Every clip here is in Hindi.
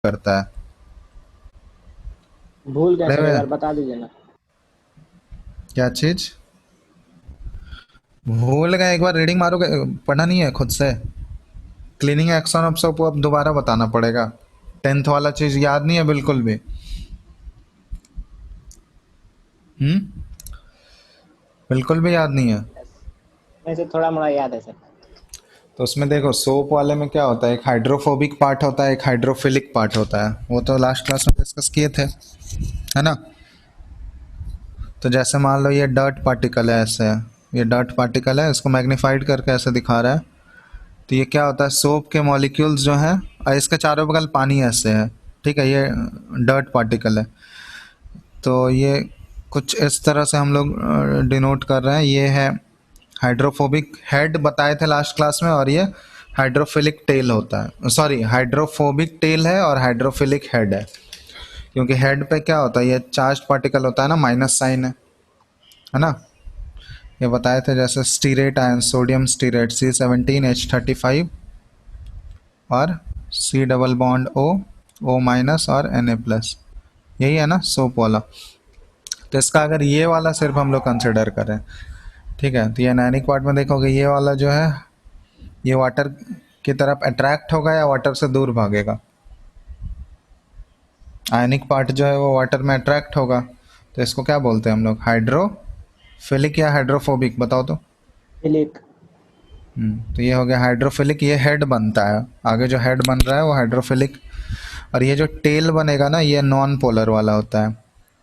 करता है। भूल गए पढ़े सर, हुए एक हैं? बार बता दीजिए ना। क्या चीज भूल गए? एक बार रीडिंग मारोगे, पढ़ा नहीं है खुद से? क्लीनिंग एक्शन ऑफ सोप अब दोबारा बताना पड़ेगा। टेंथ वाला चीज याद नहीं है बिल्कुल भी? हम्म। बिल्कुल भी याद नहीं है? नहीं सर, थोड़ा मोड़ा याद है सर। तो उसमें देखो, सोप वाले में क्या होता है, एक हाइड्रोफोबिक पार्ट होता है, एक हाइड्रोफिलिक पार्ट होता है। वो तो लास्ट क्लास में डिस्कस किए थे, है ना? तो जैसे मान लो ये डर्ट पार्टिकल है, ऐसे है। ये डर्ट पार्टिकल है, इसको मैग्नीफाइड करके ऐसे दिखा रहा है। तो ये क्या होता है, सोप के मॉलिक्यूल्स जो हैं, और इसके चारों बगल पानी ऐसे है। ठीक है, ये डर्ट पार्टिकल है। तो ये कुछ इस तरह से हम लोग डिनोट कर रहे हैं। ये है हाइड्रोफोबिक हेड बताए थे लास्ट क्लास में, और ये हाइड्रोफिलिक टेल होता है। सॉरी, हाइड्रोफोबिक टेल है और हाइड्रोफिलिक हेड है। क्योंकि हेड पे क्या होता है, ये चार्ज पार्टिकल होता है ना, माइनस साइन है ना? ये बताए थे, जैसे stearate ion, sodium stearate C17H35, और C double bond O minus और Na+। यही है ना सोप वाला? तो इसका अगर ये वाला सिर्फ हम लोग कंसिडर करें, ठीक है, तो ये एनायनिक पार्ट में देखोगे, ये वाला जो है, ये वाटर की तरफ अट्रैक्ट होगा या वाटर से दूर भागेगा? आयनिक पार्ट जो है वो वाटर में अट्रैक्ट होगा। तो इसको क्या बोलते हैं हम लोग, हाइड्रोफिलिक या हाइड्रोफोबिक, बताओ तो। फिलिक। तो ये हो गया हाइड्रोफिलिक, ये हेड बनता है। आगे जो हेड बन रहा है वो हाइड्रोफिलिक। और ये जो टेल बनेगा ना, ये नॉन पोलर वाला होता है।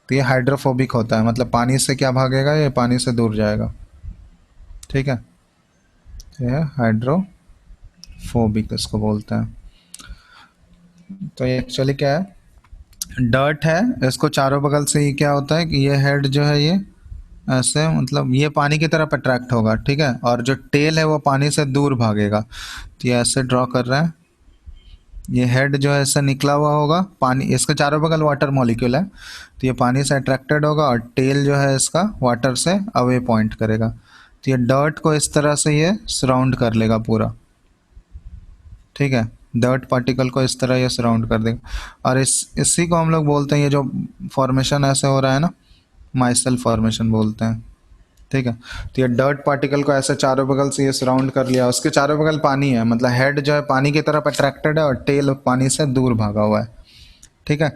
तो ये हाइड्रोफोबिक होता है, मतलब पानी से क्या भागेगा, ये पानी से दूर जाएगा। ठीक है, ये हाइड्रोफोबिक इसको बोलते हैं। तो ये एक्चुअली क्या है, डर्ट है। इसको चारों बगल से ये क्या होता है कि ये हेड जो है, ये ऐसे, मतलब ये पानी की तरफ अट्रैक्ट होगा, ठीक है, और जो टेल है वो पानी से दूर भागेगा। तो ये ऐसे ड्रॉ कर रहे हैं। ये हेड जो है ऐसा निकला हुआ होगा, पानी, इसके चारों बगल वाटर मॉलिक्यूल है, तो ये पानी से अट्रैक्टेड होगा, और टेल जो है इसका वाटर से अवे पॉइंट करेगा। तो ये डर्ट को इस तरह से ये सराउंड कर लेगा पूरा। ठीक है, डर्ट पार्टिकल को इस तरह ये सराउंड कर देगा। और इसी को हम लोग बोलते हैं, ये जो फॉर्मेशन ऐसे हो रहा है ना, माइसल फॉर्मेशन बोलते हैं। ठीक है, तो ये डर्ट पार्टिकल को ऐसे चारों बगल से ये सराउंड कर लिया, उसके चारों बगल पानी है, मतलब हेड जो है पानी की तरफ अट्रैक्टेड है और टेल पानी से दूर भागा हुआ है। ठीक है,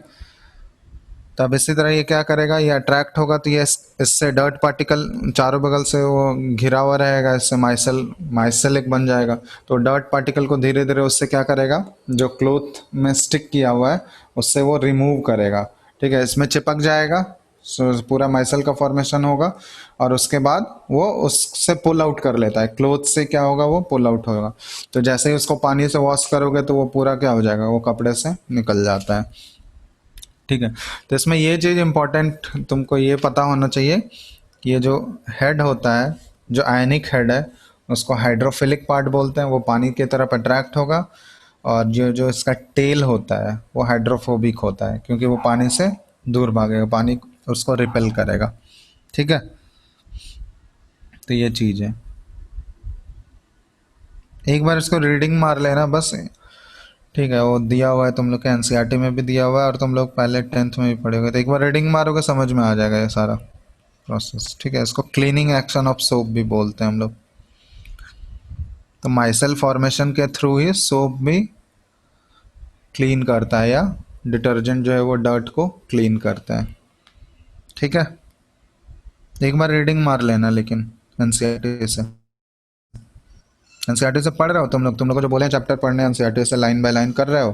तब इसी तरह ये क्या करेगा, ये अट्रैक्ट होगा, तो ये इससे डर्ट पार्टिकल चारों बगल से वो घिरा हुआ रहेगा, इससे माइसल एक बन जाएगा। तो डर्ट पार्टिकल को धीरे धीरे उससे क्या करेगा, जो क्लोथ में स्टिक किया हुआ है उससे वो रिमूव करेगा। ठीक है, इसमें चिपक जाएगा, पूरा माइसल का फॉर्मेशन होगा, और उसके बाद वो उससे पुल आउट कर लेता है। क्लोथ से क्या होगा, वो पुल आउट होगा। तो जैसे ही उसको पानी से वॉश करोगे तो वो पूरा क्या हो जाएगा, वो कपड़े से निकल जाता है। ठीक है, तो इसमें ये चीज़ इम्पोर्टेंट तुमको ये पता होना चाहिए कि ये जो हेड होता है, जो आयनिक हेड है, उसको हाइड्रोफिलिक पार्ट बोलते हैं, वो पानी की तरफ अट्रैक्ट होगा। और जो जो इसका टेल होता है वो हाइड्रोफोबिक होता है, क्योंकि वो पानी से दूर भागेगा, पानी उसको रिपेल करेगा। ठीक है, तो ये चीज़ है। एक बार इसको रीडिंग मार लेना बस। ठीक है, वो दिया हुआ है तुम लोग के एनसीईआरटी में भी दिया हुआ है, और तुम लोग पहले टेंथ में भी पढ़े होगे, तो एक बार रीडिंग मारोगे समझ में आ जाएगा ये सारा प्रोसेस। ठीक है, इसको क्लीनिंग एक्शन ऑफ सोप भी बोलते हैं हम लोग। तो माइसेल फॉर्मेशन के थ्रू ही सोप भी क्लीन करता है, या डिटर्जेंट जो है वो डर्ट को क्लीन करता है। ठीक है, एक बार रीडिंग मार लेना लेकिन एनसीईआरटी से। एनसीईआरटी से पढ़ रहे हो तुम लोग को जो बोले हैं चैप्टर पढ़ने, एनसीईआरटी से लाइन बाय लाइन कर रहे हो?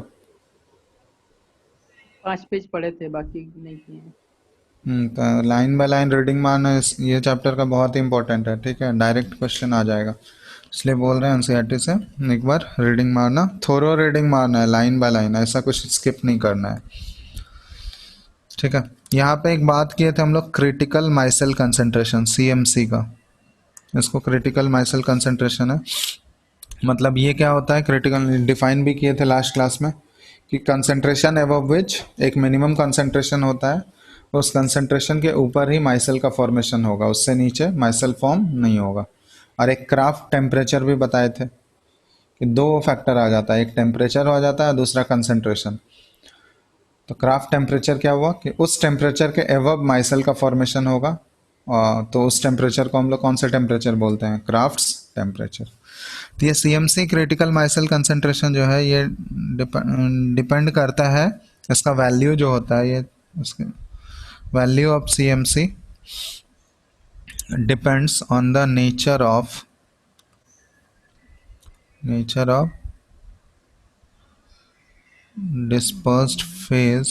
5 पेज पढ़े थे, बाकी नहीं किए हैं। तो लाइन बाय लाइन रीडिंग मारना ये चैप्टर का बहुत ही इंपॉर्टेंट है। ठीक है, डायरेक्ट क्वेश्चन आ जाएगा, इसलिए बोल रहे हैं एनसीईआरटी से एक बार रीडिंग मारना, थोरो रीडिंग मारना है, लाइन बाय लाइन, ऐसा कुछ स्किप नहीं करना है। ठीक है, यहाँ पे एक बात किए थे हम लोग, क्रिटिकल माइसेल कंसेंट्रेशन, सीएमसी का। इसको क्रिटिकल माइसेल कंसेंट्रेशन है, मतलब ये क्या होता है, क्रिटिकल डिफाइन भी किए थे लास्ट क्लास में, कि कंसेंट्रेशन एबव विच एक मिनिमम कंसेंट्रेशन होता है, उस कंसेंट्रेशन के ऊपर ही माइसेल का फॉर्मेशन होगा, उससे नीचे माइसेल फॉर्म नहीं होगा। और एक क्राफ्ट टेम्परेचर भी बताए थे कि दो फैक्टर आ जाता है, एक टेम्परेचर हो जाता है, दूसरा कंसेंट्रेशन। तो क्राफ्ट टेम्परेचर क्या हुआ कि उस टेम्परेचर के एवब माइसेल का फॉर्मेशन होगा, तो उस टेम्परेचर को हम लोग कौन सा टेम्परेचर बोलते हैं? Crafts temperature. तो ये सीएमसी क्रिटिकल माइसेल कंसंट्रेशन जो है ये डिपेंड करता है, इसका वैल्यू जो होता है ये उसके value of CMC depends on the nature of dispersed phase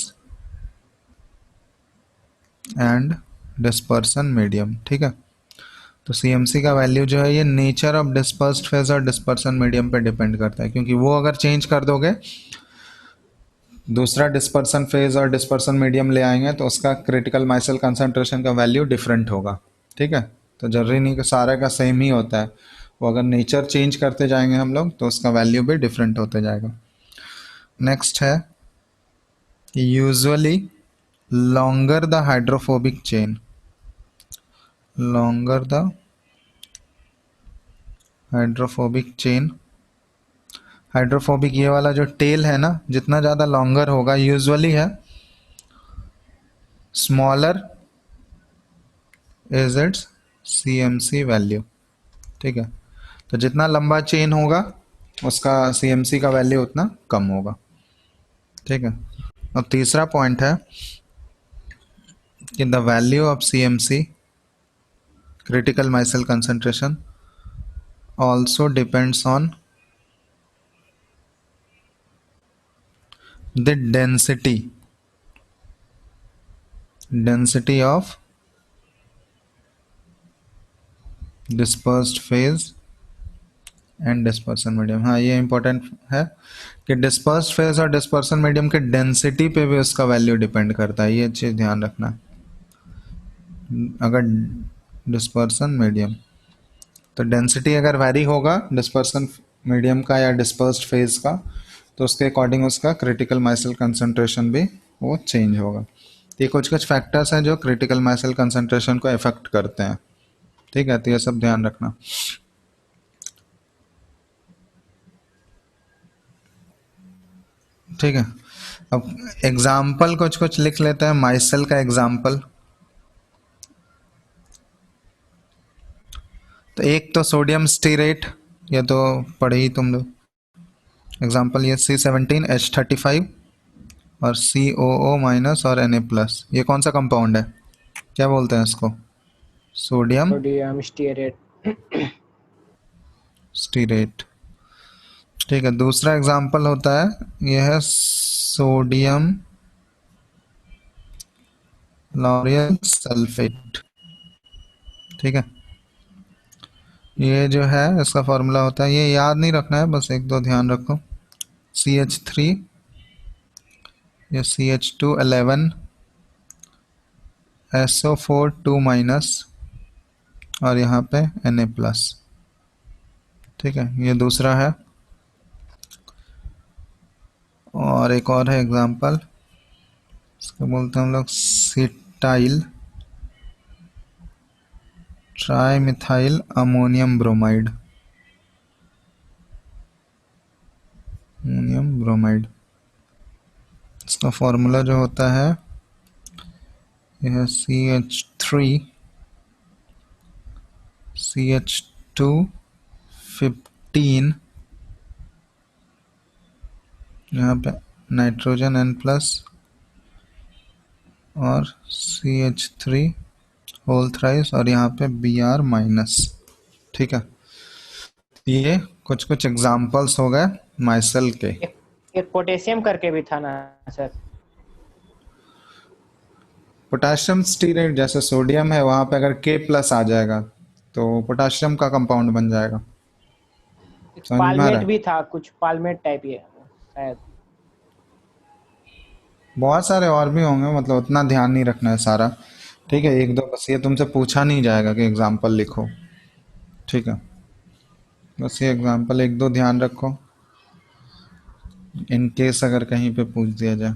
and dispersion medium. ठीक है, तो सीएमसी का वैल्यू जो है ये नेचर ऑफ डिस्पर्स्ड फेज और डिस्पर्सन मीडियम पे डिपेंड करता है, क्योंकि वो अगर चेंज कर दोगे, दूसरा डिस्पर्सन फेज और डिस्पर्सन मीडियम ले आएंगे तो उसका क्रिटिकल माइसेल कंसंट्रेशन का वैल्यू डिफरेंट होगा। ठीक है, तो जरूरी नहीं कि सारे का सेम ही होता है, वो अगर नेचर चेंज करते जाएंगे हम लोग तो उसका वैल्यू भी डिफरेंट होते जाएगा। नेक्स्ट है usually longer the hydrophobic chain, longer the hydrophobic chain, hydrophobic ये वाला जो टेल है ना, जितना ज़्यादा लॉन्गर होगा यूजुअली है, smaller is it's CMC value. ठीक है, तो जितना लंबा चेन होगा उसका सीएमसी का वैल्यू उतना कम होगा। ठीक है, अब तीसरा पॉइंट है कि the value of CMC critical micelle concentration also depends on the density of dispersed phase and dispersion medium. हाँ, ये इंपॉर्टेंट है कि डिस्पर्स्ड फेज और डिस्पर्सन मीडियम के डेंसिटी पे भी उसका वैल्यू डिपेंड करता है, ये चीज़ ध्यान रखना है। अगर डिस्पर्सन मीडियम, तो डेंसिटी अगर वैरी होगा डिस्पर्सन मीडियम का या डिस्पर्स्ड फेज का, तो उसके अकॉर्डिंग उसका क्रिटिकल माइसेल कंसंट्रेशन भी वो चेंज होगा। तो ये कुछ कुछ फैक्टर्स हैं जो क्रिटिकल माइसेल कंसंट्रेशन को इफेक्ट करते हैं। ठीक है, तो ये सब ध्यान रखना। ठीक है, अब एग्जाम्पल कुछ कुछ लिख लेते हैं, माइसेल का एग्जाम्पल। तो एक तो सोडियम स्टीरेट, ये तो पढ़े ही तुम लोग। एग्जाम्पल ये C17H35 और COO माइनस और Na+। ये कौन सा कंपाउंड है, क्या बोलते हैं इसको? Sodium sodium stearate. स्टीरेट। ठीक है, दूसरा एग्जाम्पल होता है, यह है सोडियम लॉरियल सल्फेट। ठीक है, ये जो है इसका फॉर्मूला होता है, ये याद नहीं रखना है, बस एक दो ध्यान रखो। CH3, ये CH211, SO4 2 माइनस और यहाँ पे Na+। ठीक है, ये दूसरा है। और एक और है एग्जाम्पल, इसको बोलते हैं हम लोग cetyl trimethyl ammonium bromide. Ammonium bromide, इसका फॉर्मूला जो होता है यह CH3 CH2 15, यहाँ पे नाइट्रोजन N+ और CH3 होल थ्राइस और यहाँ पे Br-। ठीक है, ये कुछ कुछ एग्जाम्पल्स हो गए माइसेल के। एक पोटेशियम करके भी था ना सर? पोटेशियम स्टीरेट, जैसे सोडियम है वहाँ पे अगर K+ आ जाएगा तो पोटेशियम का कंपाउंड बन जाएगा। समझ में आ रहा पालमेट है? भी था, कुछ पालमेट टाइप ही है शायद। बहुत सारे और भी होंगे, मतलब उतना ध्यान नहीं रखना है सारा। ठीक है, एक दो बस, ये तुमसे पूछा नहीं जाएगा कि एग्जाम्पल लिखो। ठीक है, बस ये एग्जाम्पल एक दो ध्यान रखो, इन केस अगर कहीं पे पूछ दिया जाए।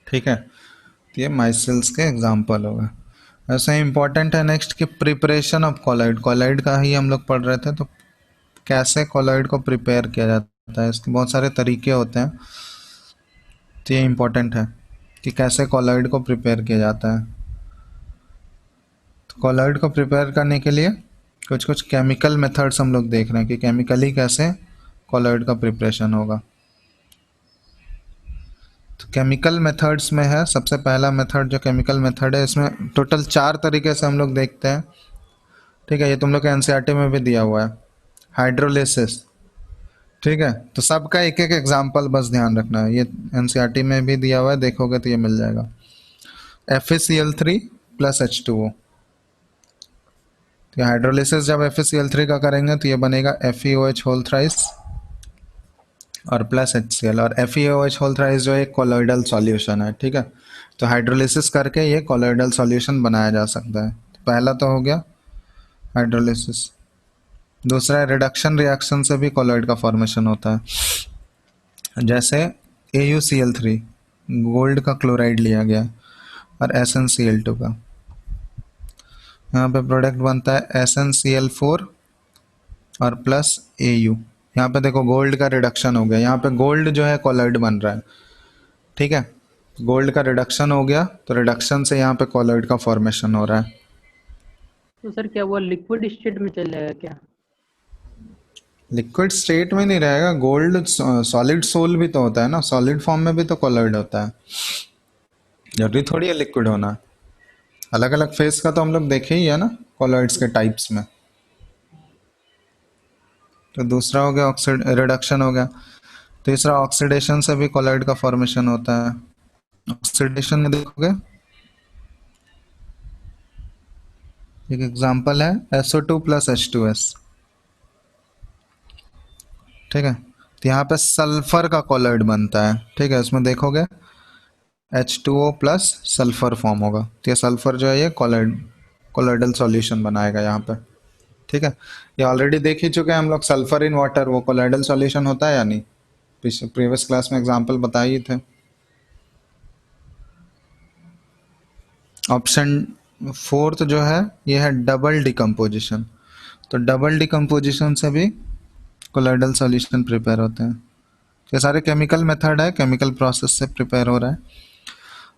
ठीक है, तो ये माइसेल्स के एग्जाम्पल होगा। ऐसा इंपॉर्टेंट है नेक्स्ट कि प्रिपरेशन ऑफ कॉलाइड, कॉलाइड का ही हम लोग पढ़ रहे थे, तो कैसे कॉलॉइड को प्रिपेयर किया जाता है, इसके बहुत सारे तरीके होते हैं, तो ये इम्पोर्टेंट है कि कैसे कॉलॉइड को प्रिपेयर किया जाता है। तो कॉलॉइड को प्रिपेयर करने के लिए कुछ कुछ केमिकल मेथड्स हम लोग देख रहे हैं कि केमिकली कैसे कॉलॉइड का प्रिपरेशन होगा। तो केमिकल मेथड्स में है सबसे पहला मेथड जो केमिकल मेथड है, इसमें टोटल 4 तरीके से हम लोग देखते हैं। ठीक है, ये तुम लोग के एनसीईआरटी में भी दिया हुआ है, हाइड्रोलिसिस। ठीक है, तो सबका एक एक एग्जाम्पल बस ध्यान रखना है, ये एनसीईआरटी में भी दिया हुआ है, देखोगे तो ये मिल जाएगा। FeCl3 plus H2O। तो हाइड्रोलिसिस जब FeCl3 का करेंगे तो ये बनेगा FeOH होल थ्राइस और प्लस HCl, और FeOH होल थ्राइस जो एक कोलोइडल सॉल्यूशन है। ठीक है, तो हाइड्रोलिसिस करके ये कोलोइडल सॉल्यूशन बनाया जा सकता है। तो पहला तो हो गया हाइड्रोलिसिस। दूसरा रिडक्शन रिएक्शन से भी कोलोइड का फॉर्मेशन होता है, जैसे AuCl3 गोल्ड का क्लोराइड लिया गया और SnCl2 का, यहाँ पे प्रोडक्ट बनता है SnCl4 और प्लस Au। यहाँ पे देखो गोल्ड का रिडक्शन हो गया, यहाँ पे गोल्ड जो है कोलोइड बन रहा है। ठीक है, गोल्ड का रिडक्शन हो गया तो रिडक्शन से यहाँ पे कोलोइड का फॉर्मेशन हो रहा है। तो सर क्या वो लिक्विड स्टेट में चल जाएगा क्या? लिक्विड स्टेट में नहीं रहेगा, गोल्ड सॉलिड सोल भी तो होता है ना, सॉलिड फॉर्म में भी तो कोलोइड होता है, जरूरी थोड़ी है लिक्विड होना। अलग अलग फेस का तो हम लोग देखे ही है ना कोलोइड्स के टाइप्स में। तो दूसरा हो गया ऑक्सीड रिडक्शन हो गया। तीसरा ऑक्सीडेशन से भी कोलोइड का फॉर्मेशन होता है। ऑक्सीडेशन में देखोगे एक एग्जांपल है SO2 प्लस H2S। ठीक है, तो यहाँ पे सल्फर का कोलोइड बनता है। ठीक है, इसमें देखोगे H2O प्लस सल्फर फॉर्म होगा, तो ये सल्फर जो है ये कोलोइडल सॉल्यूशन बनाएगा यहाँ पे। ठीक है, ये ऑलरेडी देख ही चुके हैं हम लोग, सल्फर इन वाटर वो कोलोइडल सॉल्यूशन होता है या नहीं, प्रीवियस क्लास में एग्जांपल बताए ही थे। ऑप्शन 4 जो है ये है डबल डिकम्पोजिशन। तो डबल डिकम्पोजिशन से भी कोलोइडल सॉल्यूशन प्रिपेयर होते हैं। ये सारे केमिकल मेथड है, केमिकल प्रोसेस से प्रिपेयर हो रहा है।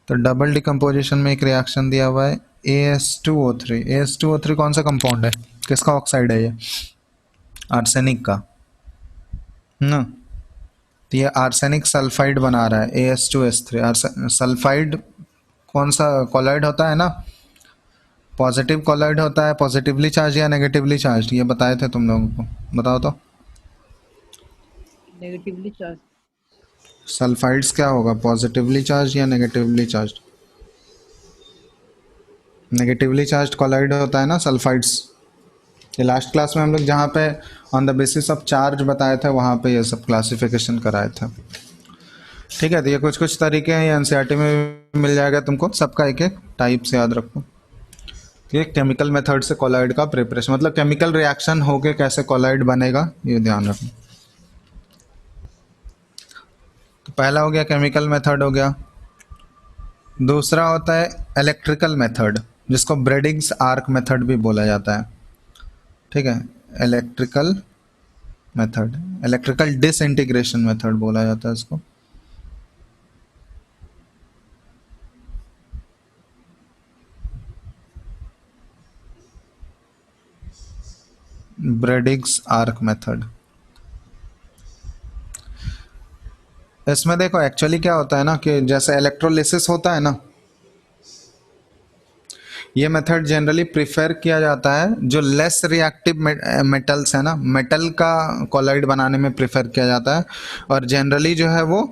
तो डबल डिकम्पोजिशन में एक रिएक्शन दिया हुआ है AS2O3। AS2O3 कौन सा कंपाउंड है, किसका ऑक्साइड है ये, आर्सेनिक का ना। तो ये आर्सेनिक सल्फाइड बना रहा है AS2S3। सल्फाइड कौन सा कोलॉइड होता है ना, पॉजिटिव कोलॉइड होता है, पॉजिटिवली चार्ज या नेगेटिवली चार्ज, ये बताए थे तुम लोगों को, बताओ तो। Negatively charge. सल्फाइड्स क्या होगा, पॉजिटिवली चार्ज या negatively charge? Negatively charge colloid होता है ना सल्फाइड्स। ये लास्ट क्लास में हम लोग जहाँ पे on the basis of charge बताए थे वहाँ पे ये सब क्लासिफिकेशन कराए थे। ठीक है, तो ये कुछ कुछ तरीके हैं, ये एनसीईआरटी में मिल जाएगा तुमको, सबका एक एक टाइप से याद रखो। ये केमिकल मेथड से कोलॉइड का प्रिपरेशन, मतलब केमिकल रिएक्शन होके कैसे कोलॉइड बनेगा ये ध्यान रखना। तो पहला हो गया केमिकल मेथड हो गया। दूसरा होता है इलेक्ट्रिकल मेथड, जिसको ब्रेडिग्स आर्क मेथड भी बोला जाता है। ठीक है, electrical method, electrical disintegration method बोला जाता है इसको। ब्रेडिग्स आर्क मेथड। इसमें देखो एक्चुअली क्या होता है ना कि जैसे इलेक्ट्रोलिसिस होता है ना, ये मेथड जनरली प्रिफर किया जाता है जो लेस रिएक्टिव मेटल्स है ना, मेटल का कोलॉइड बनाने में प्रिफर किया जाता है। और जनरली जो है वो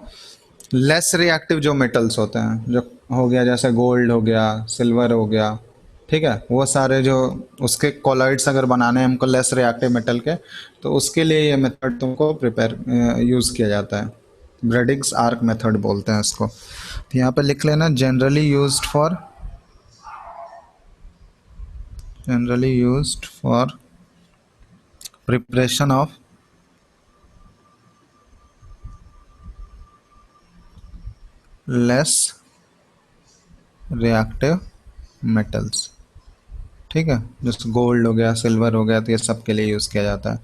लेस रिएक्टिव जो मेटल्स होते हैं, जो हो गया जैसे गोल्ड हो गया, सिल्वर हो गया, ठीक है, वो सारे जो उसके कोलॉइड्स अगर बनाने हैं हमको लेस रिएक्टिव मेटल के, तो उसके लिए ये मेथड तुमको प्रिपेयर यूज़ किया जाता है। ब्रेडिग्स आर्क मेथड बोलते हैं इसको। तो यहाँ पे लिख लेना generally used for preparation of less reactive metals। ठीक है, जैसे गोल्ड हो गया, सिल्वर हो गया, तो ये सब के लिए यूज़ किया जाता है।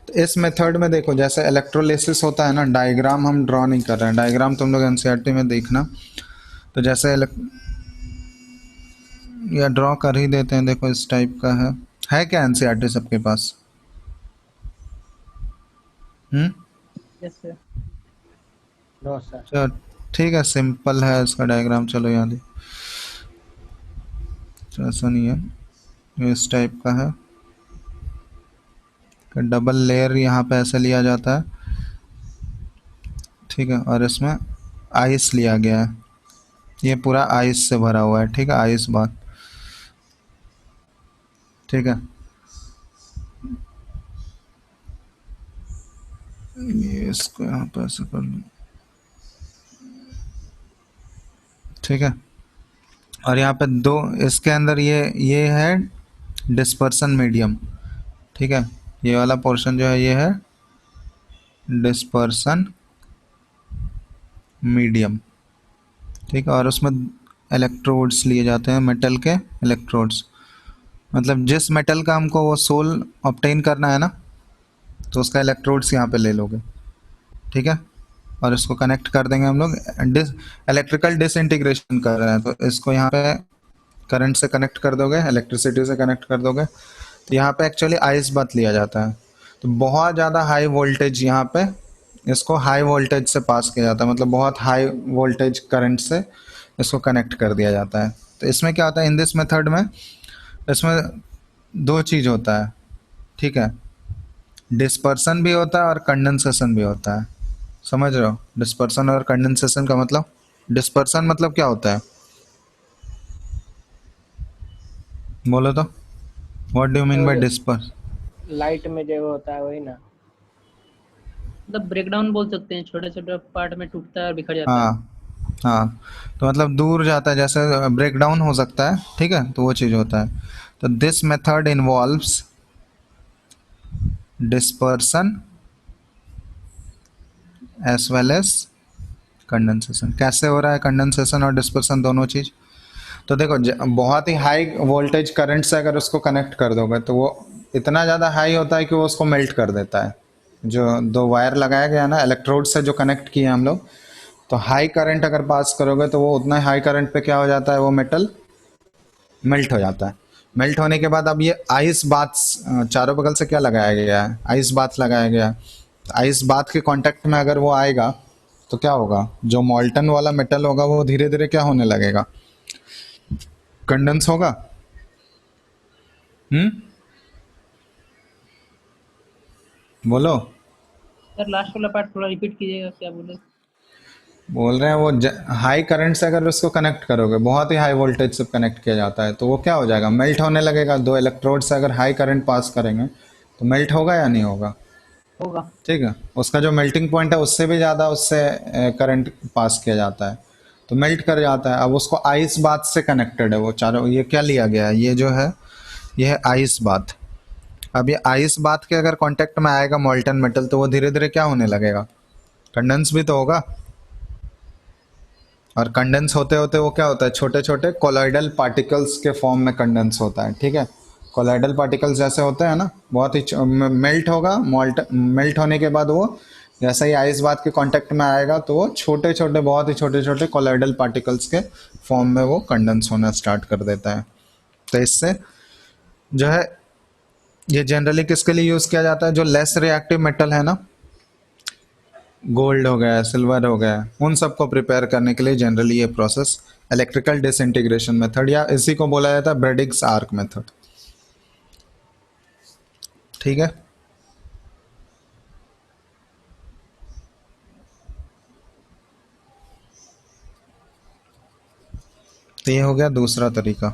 तो इस मेथड में देखो, जैसे इलेक्ट्रोलिसिस होता है ना, डायग्राम हम ड्रॉ नहीं कर रहे हैं, डायग्राम तुम लोग एनसीईआरटी में देखना। तो जैसे या ड्रॉ कर ही देते हैं, देखो इस टाइप का है क्या एनसीईआरटी सबके पास? Hmm. Yes sir. No sir. चलो ठीक है, सिंपल है इसका डायग्राम, चलो याद है, तो ऐसा नहीं है, ये इस टाइप का है। डबल लेयर यहाँ पे ऐसे लिया जाता है, ठीक है, और इसमें आइस लिया गया है, ये पूरा आइस से भरा हुआ है, ठीक है, आइस बात, ठीक है। ये इसको यहाँ पे ऐसे कर लूँ, ठीक है। और यहाँ पे दो, इसके अंदर ये है डिस्पर्सन मीडियम, ठीक है, ये वाला पोर्शन जो है ये है डिस्पर्सन मीडियम, ठीक है। और उसमें इलेक्ट्रोड्स लिए जाते हैं, मेटल के इलेक्ट्रोड्स, मतलब जिस मेटल का हमको वो सोल ऑब्टेन करना है ना, तो उसका इलेक्ट्रोड्स यहाँ पे ले लोगे, ठीक है। और इसको कनेक्ट कर देंगे हम लोग, इलेक्ट्रिकल डिसइंटीग्रेशन कर रहे हैं, तो इसको यहाँ पे करंट से कनेक्ट कर दोगे, इलेक्ट्रिसिटी से कनेक्ट कर दोगे, तो यहाँ पे एक्चुअली आइस बात लिया जाता है। तो बहुत ज़्यादा हाई वोल्टेज यहाँ पे इसको हाई वोल्टेज से पास किया जाता है, मतलब बहुत हाई वोल्टेज करंट से इसको कनेक्ट कर दिया जाता है। तो इसमें क्या होता है इन दिस मेथड में, इसमें दो चीज़ होता है, ठीक है, डिस्पर्सन भी होता है और कंडेंसेशन भी होता है, समझ रहे हो? डिस्पर्सन और कंडेंसेशन का मतलब, डिस्पर्सन मतलब क्या होता है, बोलो तो, what do you mean by disperse? Light में जो होता है वही ना। मतलब ब्रेकडाउन बोल सकते हैं, छोटे छोटे पार्ट में टूटता है और बिखर जाता है। हाँ हाँ, तो मतलब दूर जाता है, जैसे ब्रेक डाउन हो सकता है, ठीक है, तो वो चीज़ होता है। तो this method involves dispersion as well as condensation. कैसे हो रहा है कंडेंसेशन और डिस्पर्सन दोनों चीज़? तो देखो, बहुत ही हाई वोल्टेज करंट से अगर उसको कनेक्ट कर दोगे तो वो इतना ज़्यादा हाई होता है कि वो उसको मेल्ट कर देता है। जो दो वायर लगाया गया ना इलेक्ट्रोड से जो कनेक्ट किए हम लोग, तो हाई करंट अगर पास करोगे तो वो उतना हाई करंट पे क्या हो जाता है, वो मेटल मेल्ट हो जाता है। मेल्ट होने के बाद अब ये आइस बाथ, चारों बगल से क्या लगाया गया है, आइस बाथ लगाया गया है। आइस बाथ के कांटेक्ट में अगर वो आएगा तो क्या होगा, जो मॉल्टन वाला मेटल होगा वो धीरे धीरे क्या होने लगेगा, कंडेंस होगा। बोलो। सर लास्ट वाला पार्ट थोड़ा रिपीट कीजिएगा, क्या बोले? बोल रहे हैं वो हाई करंट से अगर उसको कनेक्ट करोगे, बहुत ही हाई वोल्टेज से कनेक्ट किया जाता है, तो वो क्या हो जाएगा, मेल्ट होने लगेगा। दो इलेक्ट्रोड से अगर हाई करंट पास करेंगे तो मेल्ट होगा या नहीं होगा? होगा। ठीक है, उसका जो मेल्टिंग पॉइंट है उससे भी ज़्यादा उससे करंट पास किया जाता है, तो मेल्ट कर जाता है। अब उसको आइस बाथ से कनेक्टेड है वो चारों, ये क्या लिया गया है, ये जो है ये है आइस बाथ। अब ये आइस बाथ के अगर कांटेक्ट में आएगा मॉल्टन मेटल तो वो धीरे धीरे क्या होने लगेगा, कंडेंस भी तो होगा। और कंडेंस होते होते वो क्या होता है, छोटे छोटे कोलॉइडल पार्टिकल्स के फॉर्म में कंडेंस होता है, ठीक है। कोलॉइडल पार्टिकल्स जैसे होते हैं ना, बहुत ही मेल्ट होगा, मेल्ट होने के बाद वो जैसे ही आइस बात के कांटेक्ट में आएगा तो वो छोटे छोटे, बहुत ही छोटे छोटे कोलॉइडल पार्टिकल्स के फॉर्म में वो कंडेंस होना स्टार्ट कर देता है। तो इससे जो है ये जनरली किसके लिए यूज़ किया जाता है, जो लेस रिएक्टिव मेटल है ना, गोल्ड हो गया, सिल्वर हो गया, उन सबको प्रिपेयर करने के लिए जनरली ये प्रोसेस इलेक्ट्रिकल डिसइंटीग्रेशन मेथड, या इसी को बोला जाता है ब्रेडिग्स आर्क मेथड, ठीक है। तो ये हो गया दूसरा तरीका,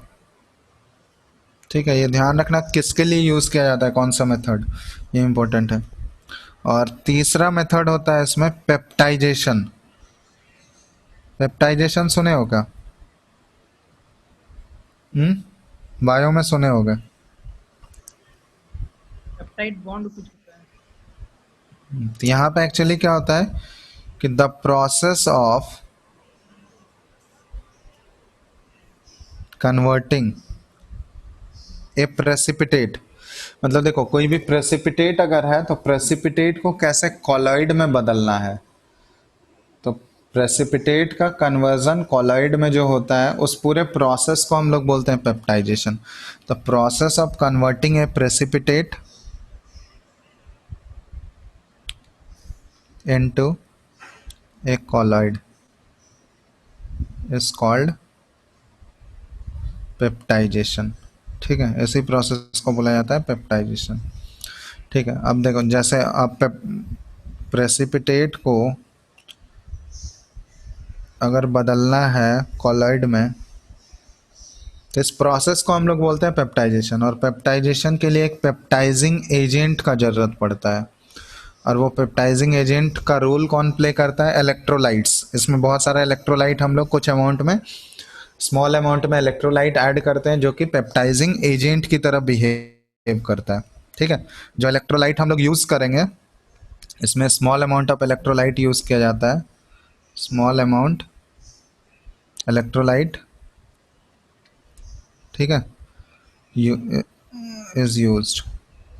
ठीक है। ये ध्यान रखना किसके लिए यूज़ किया जाता है, कौन सा मेथड, ये इंपॉर्टेंट है। और तीसरा मेथड होता है इसमें पेप्टाइजेशन। पेप्टाइजेशन सुने हो क्या? बायो में सुने होगे। पेप्टाइड बॉन्ड कुछ होता है। तो यहाँ पे एक्चुअली क्या होता है कि the process of converting A precipitate, मतलब देखो कोई भी प्रेसिपिटेट अगर है तो प्रेसिपिटेट को कैसे कॉलॉइड में बदलना है, तो प्रेसिपिटेट का कन्वर्जन कॉलॉइड में जो होता है उस पूरे प्रोसेस को हम लोग बोलते हैं peptization. The process of converting A precipitate into A colloid is called peptization. ठीक है, इसी प्रोसेस को बोला जाता है पेप्टाइजेशन। ठीक है, अब देखो जैसे आप प्रेसिपिटेट को अगर बदलना है कॉलॉइड में तो इस प्रोसेस को हम लोग बोलते हैं पेप्टाइजेशन, और पेप्टाइजेशन के लिए एक पेप्टाइजिंग एजेंट का ज़रूरत पड़ता है। और वो पेप्टाइजिंग एजेंट का रोल कौन प्ले करता है? इलेक्ट्रोलाइट्स। इसमें बहुत सारा इलेक्ट्रोलाइट हम लोग कुछ अमाउंट में, स्मॉल अमाउंट में इलेक्ट्रोलाइट ऐड करते हैं जो कि पेप्टाइजिंग एजेंट की तरह बिहेव करता है। ठीक है, जो इलेक्ट्रोलाइट हम लोग यूज़ करेंगे इसमें small amount of electrolyte use किया जाता है, स्मॉल अमाउंट इलेक्ट्रोलाइट, ठीक है, इज यूज्ड।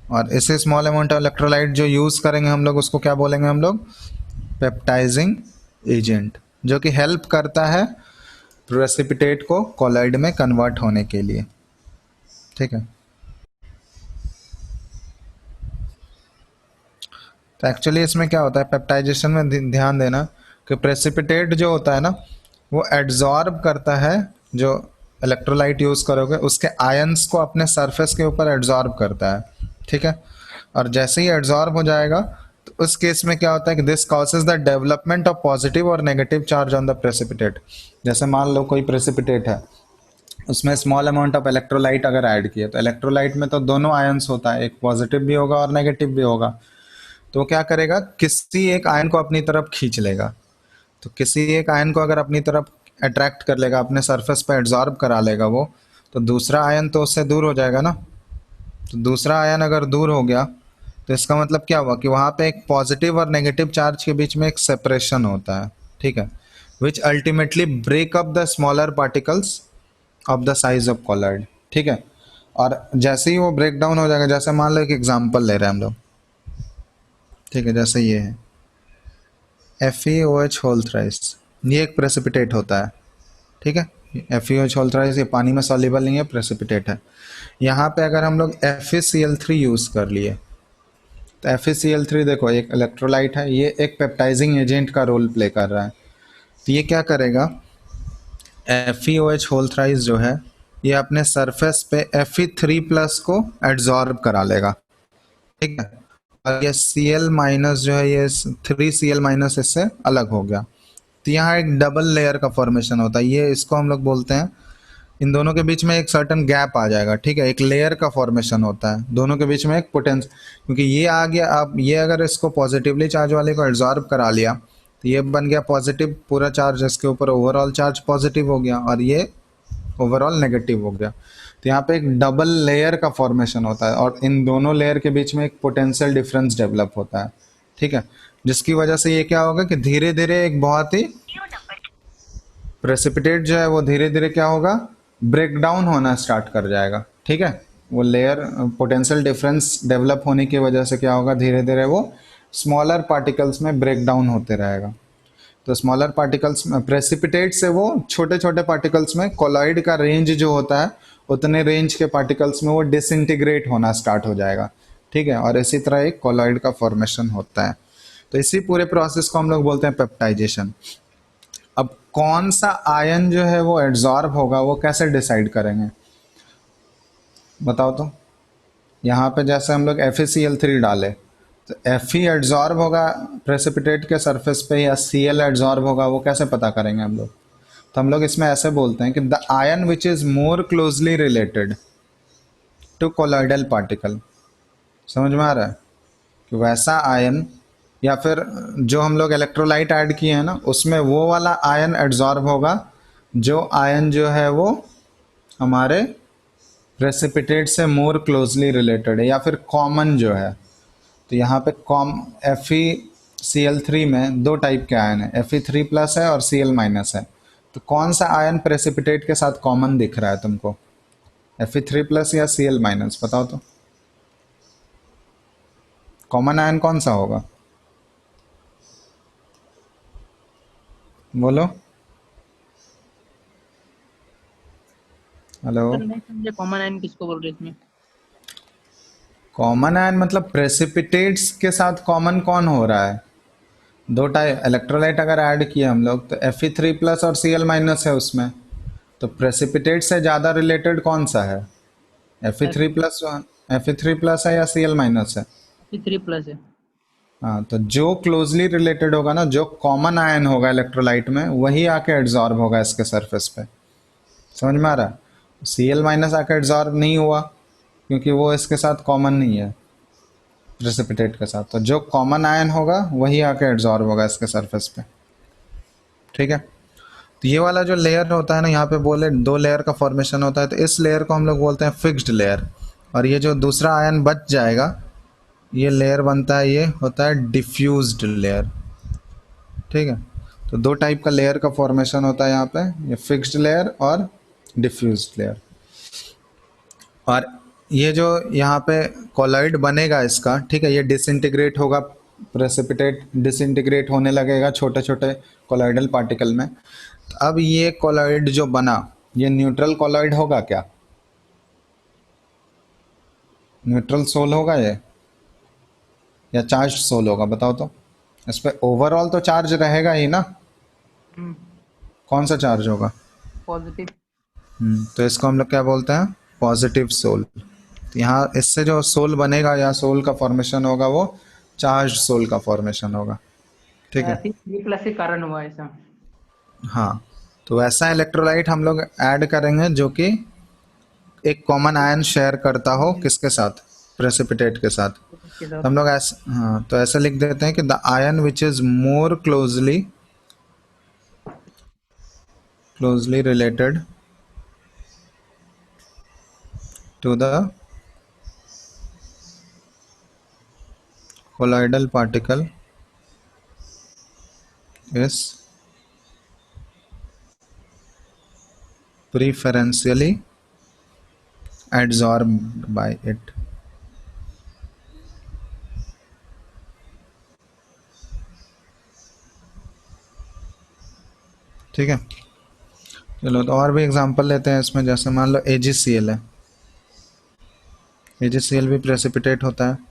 और इसे स्मॉल अमाउंट ऑफ इलेक्ट्रोलाइट जो यूज़ करेंगे हम लोग उसको क्या बोलेंगे हम लोग? पेप्टाइजिंग एजेंट, जो कि हेल्प करता है प्रेसिपिटेट को कॉलॉइड में कन्वर्ट होने के लिए। ठीक है, तो एक्चुअली इसमें क्या होता है पेप्टाइजेशन में, ध्यान देना कि प्रेसिपिटेट जो होता है ना वो एड्जॉर्ब करता है, जो इलेक्ट्रोलाइट यूज़ करोगे उसके आयंस को अपने सरफेस के ऊपर एड्जॉर्ब करता है। ठीक है, और जैसे ही एड्जॉर्ब हो जाएगा तो उस केस में क्या होता है कि this causes the development of positive और negative charge on the precipitate. जैसे मान लो कोई प्रेसिपिटेट है, उसमें स्मॉल अमाउंट ऑफ इलेक्ट्रोलाइट अगर ऐड किए तो इलेक्ट्रोलाइट में तो दोनों आयंस होता है, एक पॉजिटिव भी होगा और नेगेटिव भी होगा। तो क्या करेगा, किसी एक आयन को अपनी तरफ खींच लेगा। तो किसी एक आयन को अगर अपनी तरफ अट्रैक्ट कर लेगा, अपने सरफेस पर एड्जॉर्ब करा लेगा वो, तो दूसरा आयन तो उससे दूर हो जाएगा ना। तो दूसरा आयन अगर दूर हो गया तो इसका मतलब क्या हुआ कि वहाँ पे एक पॉजिटिव और नेगेटिव चार्ज के बीच में एक सेपरेशन होता है। ठीक है, which ultimately break up the smaller particles of the size of colloid. ठीक है, और जैसे ही वो ब्रेक डाउन हो जाएगा, जैसे मान लो एक एग्जांपल ले रहे हैं हम लोग, ठीक है, जैसे ये है FeOH होल थ्राइस, ये एक प्रेसिपिटेट होता है। ठीक है, FeOH होल थ्राइस ये पानी में सॉल्युबल नहीं है, प्रेसिपिटेट है। यहाँ पे अगर हम लोग FeCl3 यूज़ कर लिए तो FeCl3 देखो एक इलेक्ट्रोलाइट है, ये एक पेप्टाइजिंग एजेंट का रोल प्ले कर रहा है। तो ये क्या करेगा, FeOH होल थ्राइस जो है ये अपने सरफेस पे Fe3+ को एड्जॉर्ब करा लेगा। ठीक है, और ये Cl- जो है ये 3Cl- इससे अलग हो गया। तो यहाँ एक डबल लेयर का फॉर्मेशन होता है, ये इसको हम लोग बोलते हैं, इन दोनों के बीच में एक सर्टन गैप आ जाएगा। ठीक है, एक लेयर का फॉर्मेशन होता है, दोनों के बीच में एक पोटेंस, क्योंकि ये आ गया, अब ये अगर इसको पॉजिटिवली चार्ज वाले को एब्जॉर्ब करा लिया तो ये बन गया पॉजिटिव, पूरा चार्ज इसके ऊपर ओवरऑल चार्ज पॉजिटिव हो गया, और ये ओवरऑल नेगेटिव हो गया। तो यहाँ पे एक डबल लेयर का फॉर्मेशन होता है, और इन दोनों लेयर के बीच में एक पोटेंशियल डिफरेंस डेवलप होता है। ठीक है, जिसकी वजह से ये क्या होगा कि धीरे धीरे एक बहुत ही प्रेसिपिटेट जो है वो धीरे धीरे क्या होगा, ब्रेक डाउन होना स्टार्ट कर जाएगा। ठीक है, वो लेयर पोटेंशियल डिफरेंस डेवलप होने की वजह से क्या होगा, धीरे धीरे वो स्मॉलर पार्टिकल्स में ब्रेक डाउन होते रहेगा। तो स्मॉलर पार्टिकल्स में प्रेसिपिटेट से वो छोटे छोटे पार्टिकल्स में, कॉलॉइड का रेंज जो होता है उतने रेंज के पार्टिकल्स में वो डिसइंटीग्रेट होना स्टार्ट हो जाएगा। ठीक है, और इसी तरह एक कॉलॉइड का फॉर्मेशन होता है। तो इसी पूरे प्रोसेस को हम लोग बोलते हैं पेप्टाइजेशन। अब कौन सा आयन जो है वो एड्जॉर्ब होगा वो कैसे डिसाइड करेंगे बताओ तो। यहाँ पे जैसे हम लोग FeCl3 डाले तो Fe एड्जॉर्ब होगा प्रेसिपिटेट के सरफेस पे या Cl एड्जॉर्ब होगा, वो कैसे पता करेंगे हम लोग? तो हम लोग इसमें ऐसे बोलते हैं कि the ion which is more closely related to colloidal particle. समझ में आ रहा है कि वैसा आयन, या फिर जो हम लोग इलेक्ट्रोलाइट ऐड किए हैं ना उसमें वो वाला आयन एड्जॉर्ब होगा जो आयन जो है वो हमारे प्रेसिपिटेट से मोर क्लोजली रिलेटेड है या फिर कॉमन जो है। तो यहाँ पे FeCl3 में दो टाइप के आयन है, Fe3+ है और Cl- है। तो कौन सा आयन प्रेसिपिटेट के साथ कॉमन दिख रहा है तुमको? Fe3 प्लस या Cl माइनस, बताओ तो। कॉमन आयन कौन सा होगा, बोलो। हेलो। सर नहीं समझे, कॉमन आयन किसको बोल रहे हैं इसमें? कॉमन आयन मतलब प्रेसिपिटेट्स के साथ कॉमन कौन हो रहा है, दो टाइप इलेक्ट्रोलाइट अगर ऐड किए हम लोग तो Fe3 प्लस और Cl माइनस है उसमें, तो प्रेसिपिटेट से ज़्यादा रिलेटेड कौन सा है, Fe3 प्लस है या Cl माइनस है। Fe3+ है। हाँ, तो जो क्लोजली रिलेटेड होगा ना, जो कॉमन आयन होगा इलेक्ट्रोलाइट में, वही आके एड्जॉर्ब होगा इसके सरफेस पे। समझ में आ रहा है। Cl माइनस आके एड्जॉर्ब नहीं हुआ क्योंकि वो इसके साथ कॉमन नहीं है प्रेसिपिटेट के साथ, तो जो कॉमन आयन होगा वही आके एड्जॉर्ब होगा इसके सरफेस पे। ठीक है। तो ये वाला जो लेयर होता है ना, यहाँ पे बोले 2 लेयर का फॉर्मेशन होता है, तो इस लेयर को हम लोग बोलते हैं फिक्स्ड लेयर। और ये जो दूसरा आयन बच जाएगा, ये लेयर बनता है, ये होता है डिफ्यूज्ड लेयर। ठीक है। तो 2 टाइप का लेयर का फॉर्मेशन होता है यहाँ पे, ये फिक्स्ड लेयर और डिफ्यूज्ड लेयर। और ये जो यहाँ पे कोलॉइड बनेगा इसका, ठीक है, ये डिसइंटीग्रेट होगा, प्रेसिपिटेट डिसइंटीग्रेट होने लगेगा छोटे छोटे कोलॉइडल पार्टिकल में। तो अब ये कोलॉइड जो बना, ये न्यूट्रल कोलॉइड होगा क्या, न्यूट्रल सोल होगा ये या चार्ज सोल होगा, बताओ तो। इस पे ओवरऑल तो चार्ज रहेगा ही ना, कौन सा चार्ज होगा। पॉजिटिव। तो इसको हम लोग क्या बोलते हैं, पॉजिटिव सोल। तो यहाँ इससे जो सोल बनेगा या सोल का फॉर्मेशन होगा वो चार्ज सोल का फॉर्मेशन होगा। ठीक है। Fe3+ के कारण हुआ ऐसा। हाँ, तो वैसा इलेक्ट्रोलाइट हम लोग ऐड करेंगे जो कि एक कॉमन आयन शेयर करता हो किसके साथ, प्रेसिपिटेट के साथ। इसके तो साथ। हम लोग ऐसे, हाँ, तो ऐसे लिख देते हैं कि the ion which is more closely related to the colloidal particle is preferentially adsorbed by it। ठीक है। चलो, तो और भी एग्जांपल लेते हैं इसमें, जैसे मान लो AgCl है, AgCl भी प्रेसिपिटेट होता है।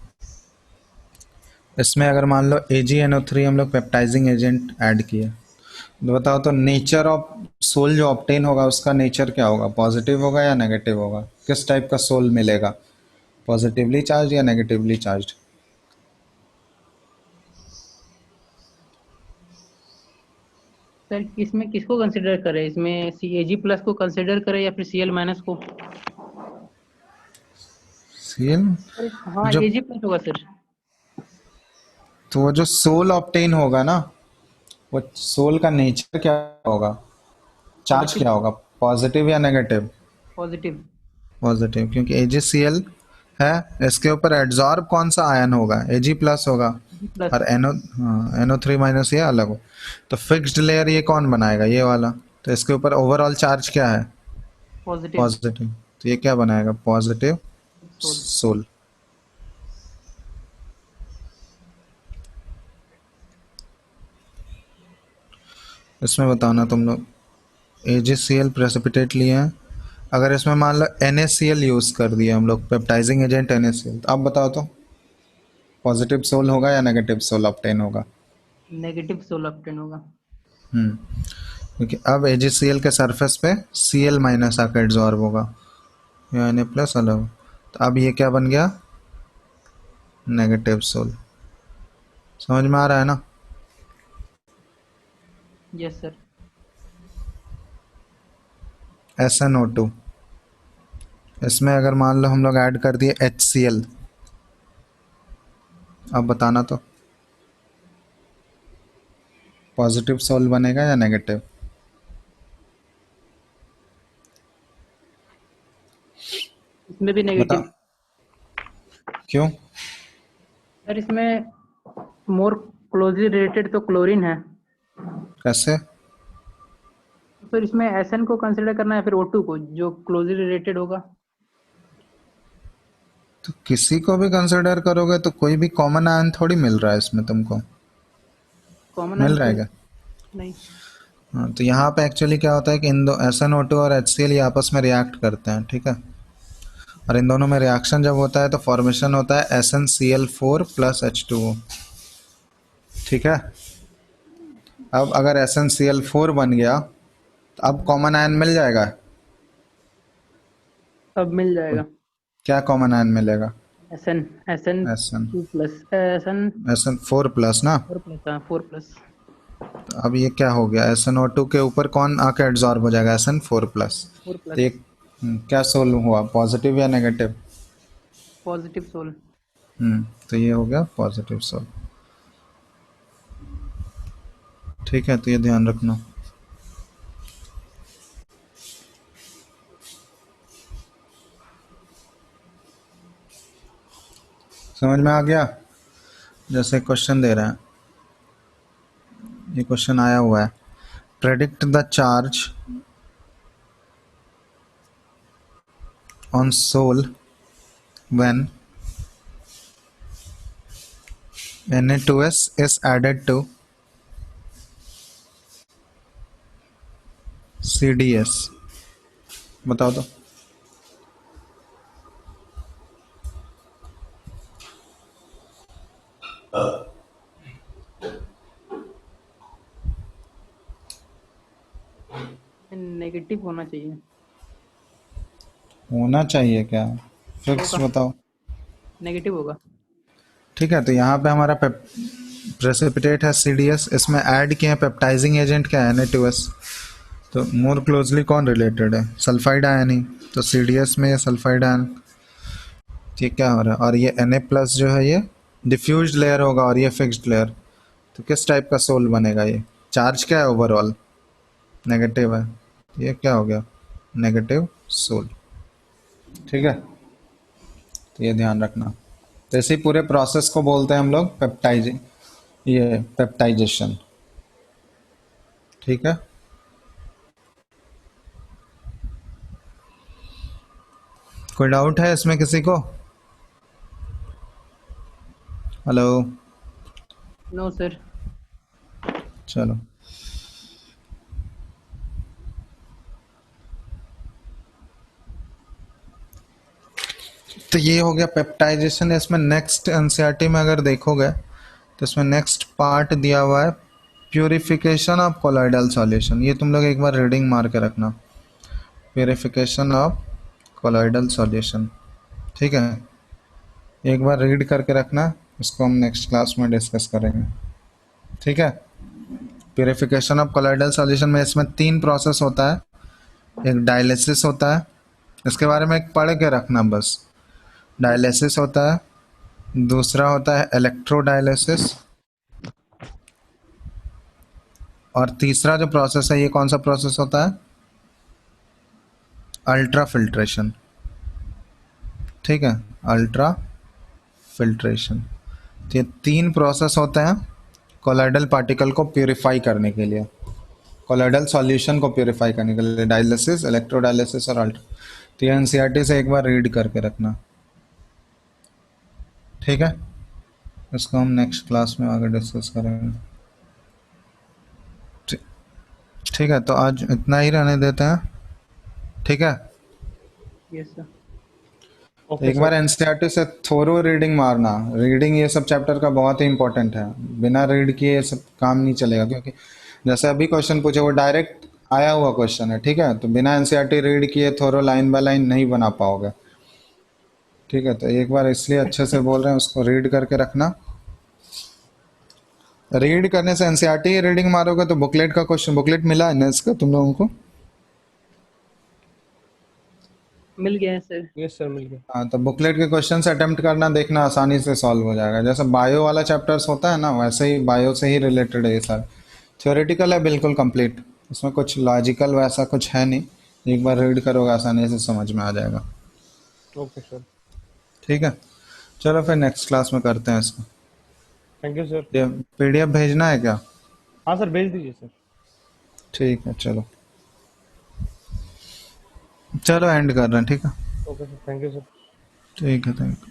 इसमें अगर मान लो AgNO3 हम लोग पेप्टाइजिंग एजेंट ऐड किए, तो बताओ तो नेचर ऑफ सोल जो ऑब्टेन होगा उसका नेचर क्या होगा, पॉजिटिव होगा या नेगेटिव होगा, किस टाइप का सोल मिलेगा, पॉजिटिवली चार्ज या नेगेटिवली चार्ज। सर इसमें किसको कंसिडर करें, इसमें Ag+ को कंसिडर करें या फिर Cl- को? Cl हाँ, जो, Ag+ होगा सर। तो वो जो सोल ऑब्टेन होगा ना, वो सोल का नेचर क्या होगा, चार्ज पॉजिटिव। क्या होगा, पॉजिटिव या नेगेटिव। पॉजिटिव। पॉजिटिव, क्योंकि AgCl है, इसके ऊपर एड्जॉर्ब कौन सा आयन होगा, Ag प्लस होगा। Ag+। और NO3 माइनस ये अलग हो, तो फिक्स्ड लेयर ये कौन बनाएगा, ये वाला। तो इसके ऊपर ओवरऑल चार्ज क्या है, पॉजिटिव। पॉजिटिव, तो ये क्या बनाएगा, पॉजिटिव सोल। सोल। इसमें बताना तुम लोग, AgCl प्रेसिपिटेट लिए हैं, अगर इसमें मान लो NaCl यूज़ कर दिया हम लोग, पेप्टाइजिंग एजेंट NaCl, तो आप बताओ तो पॉजिटिव सोल होगा या नेगेटिव सोल ऑब्टेन होगा। नेगेटिव सोल ऑब्टेन होगा। क्योंकि अब AgCl के सरफेस पे Cl माइनस आकर एड्जॉर्ब होगा, या Na प्लस अलग, तो अब ये क्या बन गया, नेगेटिव सोल। समझ में आ रहा है ना। Yes sir. SnO2, इसमें अगर मान लो हम लोग ऐड कर दिए HCl, अब बताना तो पॉजिटिव सोल बनेगा या नेगेटिव। इसमें भी बता, नेगेटिव। क्यों। सर इसमें मोर क्लोजली रिलेटेड तो क्लोरीन है। कैसे। सर इसमें Sn को कंसिडर करना है फिर O2 को, जो क्लोजली रिलेटेड होगा। तो किसी को भी कंसिडर करोगे तो कोई भी कॉमन आयन थोड़ी मिल रहा है इसमें तुमको, कॉमन मिल आयन रहा है तो क्या? नहीं। हाँ, तो यहाँ पे एक्चुअली क्या होता है कि इन दो SnO2 और HCl ये आपस में रिएक्ट करते हैं, ठीक है। और इन दोनों में रिएक्शन जब होता है तो फॉर्मेशन होता है SnCl4 प्लस H2O, ठीक है। अब अगर SnCl4 बन गया तो अब कॉमन आयन मिल जाएगा। अब मिल जाएगा। क्या कॉमन आयन मिलेगा? SN SN Sn 2 plus SN SN4 plus ना। 4 प्लस, हाँ 4 प्लस। तो अब ये क्या हो गया, SnO2 के ऊपर कौन आके एड्जॉर्ब हो जाएगा? SN4 plus. फोर तो प्लस एक क्या सोल हुआ, पॉजिटिव या नेगेटिव? Positive soul. तो ये हो गया पॉजिटिव सोल, ठीक है। तो ये ध्यान रखना। समझ में आ गया? जैसे क्वेश्चन दे रहे हैं, ये क्वेश्चन आया हुआ है, predict the charge on sol when Na2S is added to CDS। बताओ तो। नेगेटिव होना चाहिए। होना चाहिए क्या? फिक्स होगा, बताओ। नेगेटिव होगा। ठीक है, तो यहाँ पे हमारा प्रेसिपिटेट है CDS, इसमें ऐड किए हैं पेप्टाइजिंग एजेंट क्या है, Na2S। तो मोर क्लोजली कौन रिलेटेड है? सल्फाइड आयन ही। तो CDS में ये सल्फाइड आयन, ये क्या हो रहा है? और ये Na प्लस जो है ये डिफ्यूज्ड लेयर होगा और ये फिक्स्ड लेयर। तो किस टाइप का सोल बनेगा ये? चार्ज क्या है ओवरऑल? नेगेटिव है। ये क्या हो गया? नेगेटिव सोल, ठीक है। तो ये ध्यान रखना। तो इसी पूरे प्रोसेस को बोलते हैं हम लोग पेप्टाइजिंग, ये पेप्टाइजेशन, ठीक है। कोई डाउट है इसमें किसी को? हेलो? No sir. चलो, तो ये हो गया पेप्टाइजेशन। इसमें नेक्स्ट एनसीईआरटी में अगर देखोगे तो इसमें नेक्स्ट पार्ट दिया हुआ है प्यूरिफिकेशन ऑफ कोलॉइडल सॉल्यूशन। ये तुम लोग एक बार रीडिंग मार के रखना, प्यूरिफिकेशन ऑफ कोलॉइडल सॉल्यूशन, ठीक है। एक बार रीड करके रखना, इसको हम नेक्स्ट क्लास में डिस्कस करेंगे, ठीक है। प्यूरिफिकेशन ऑफ कोलॉइडल सॉल्यूशन में इसमें 3 प्रोसेस होता है। एक डायलिसिस होता है, इसके बारे में एक पढ़ के रखना बस। डायलिसिस होता है, दूसरा होता है इलेक्ट्रोडायलिसिस, और तीसरा जो प्रोसेस है ये कौन सा प्रोसेस होता है? अल्ट्रा फिल्ट्रेशन, ठीक है, अल्ट्रा फिल्ट्रेशन। तो ये 3 प्रोसेस होते हैं कोलॉइडल पार्टिकल को प्यूरिफाई करने के लिए, कोलॉइडल सॉल्यूशन को प्यूरिफाई करने के लिए, डायलिसिस, इलेक्ट्रोडायलिसिस और अल्ट्रा। तो ये एनसीईआरटी से एक बार रीड करके रखना, ठीक है। इसको हम नेक्स्ट क्लास में आगे डिस्कस करेंगे, ठीक ठीक है। तो आज इतना ही रहने देते हैं, ठीक है। Yes sir. ओके एक सर। बार एनसीईआरटी से थोरो रीडिंग मारना। रीडिंग ये सब चैप्टर का बहुत ही इंपॉर्टेंट है, बिना रीड किए ये सब काम नहीं चलेगा। क्योंकि जैसे अभी क्वेश्चन पूछे वो डायरेक्ट आया हुआ क्वेश्चन है, ठीक है। तो बिना एनसीईआरटी रीड किए थोरो लाइन बाय लाइन नहीं बना पाओगे, ठीक है। तो एक बार इसलिए अच्छे से बोल रहे हैं, उसको रीड करके रखना। रीड करने से एनसीईआरटी रीडिंग मारोगे तो बुकलेट का क्वेश्चन, बुकलेट मिला है ना इसका तुम लोगों को? मिल गया है सर। यस सर, मिल गया। हाँ, तो बुकलेट के क्वेश्चन से अटेम्प्ट करना, देखना आसानी से सॉल्व हो जाएगा। जैसे बायो वाला चैप्टर्स होता है ना, वैसे ही बायो से ही रिलेटेड है ये सारे। थ्योरेटिकल है बिल्कुल कंप्लीट, इसमें कुछ लॉजिकल वैसा कुछ है नहीं। एक बार रीड करोगे आसानी से समझ में आ जाएगा, ओके सर। ठीक है। चलो फिर नेक्स्ट क्लास में करते हैं इसको। Thank you sir. ये PDF भेजना है क्या? हाँ सर, भेज दीजिए सर। ठीक है, चलो चलो एंड कर रहे हैं, ठीक है। Okay sir, thank you sir. ठीक है, थैंक यू।